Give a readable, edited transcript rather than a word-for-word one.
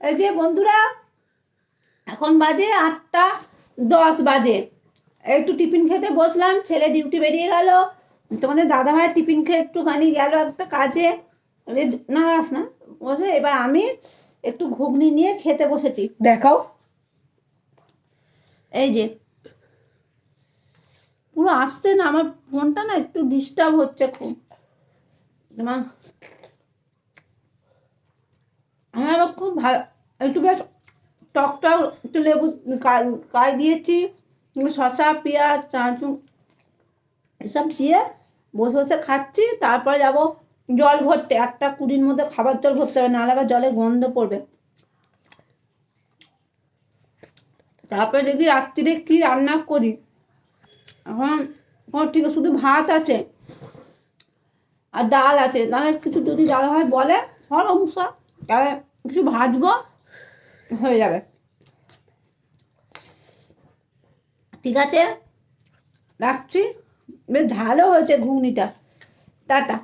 এই যে বন্ধুরা, এখন বাজে 8:10 বাজে। একটু টিফিন খেতে বসলাম, ছেলে ডিউটি বেরিয়ে গেল। তোমাদের দাদাভাই টিফিন খেয়ে একটুখানি গেল একটা কাজে, না রাস না বসে। এবার আমি একটু ঘুগনি নিয়ে খেতে বসেছি। দেখাও, এই যে পুরো আসছে না, আমার ফোনটা না একটু ডিস্টার্ব হচ্ছে খুব। তোমার আমার খুব ভালো, একটু বেশ টক টক, একটু লেবু কাই দিয়েছি, শসা পেঁয়াজ চাঁচু এসব দিয়ে বসে বসে খাচ্ছি। তারপরে যাব জল ভরতে, 8:20-র মধ্যে খাবার জল ভরতে হবে, নাহলে আবার জলে গন্ধ পড়বে। তারপরে দেখি রাত্রিরে কি রান্না করি। এখন ঠিক আছে, শুধু ভাত আছে আর ডাল আছে। তাহলে কিছু যদি দাদা ভাই বলে সমস্যা, তাহলে কিছু ভাজবো, হয়ে যাবে। ঠিক আছে, রাখছি। বেশ ঝালও হয়েছে ঘুগনিটা। টাটা।